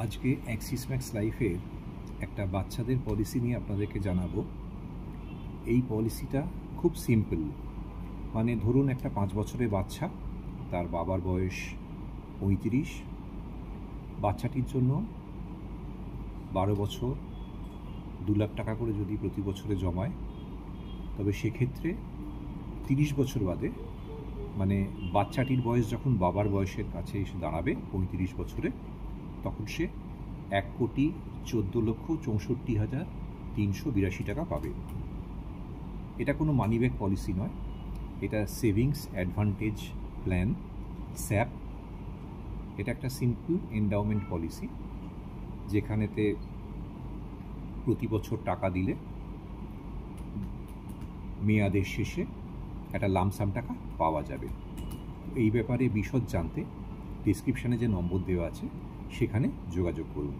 আজকে Axis max লাইফের একটা বাচ্চাদের পলিসি নিয়ে আপনাদেরকে জানাবো। এই পলিসিটা খুব সিম্পল, মানে ধরুন একটা 5 বছরের বাচ্চা, তার বাবার বয়স 35, বাচ্চাটির জন্য 12 বছর 2 লাখ টাকা করে যদি প্রতি বছরে জমায়, তবে সেক্ষেত্রে 30 বছর বাদে, মানে বাচ্চাটির বয়স যখন বাবার বয়সের কাছে এসে দাঁড়াবে 35 বছরে, তখন সে 1,64,64,382 টাকা পাবে। এটা কোনো মানিব্যাগ পলিসি নয়, এটা সেভিংস অ্যাডভান্টেজ প্ল্যান, স্যাপ। এটা একটা সিম্পল এন্ডাউমেন্ট পলিসি, যেখানেতে প্রতি বছর টাকা দিলে মেয়াদের শেষে একটা লামসাম টাকা পাওয়া যাবে। এই ব্যাপারে বিশদ জানতে ডিসক্রিপশানে যে নম্বর দেওয়া আছে সেখানে যোগাযোগ করুন।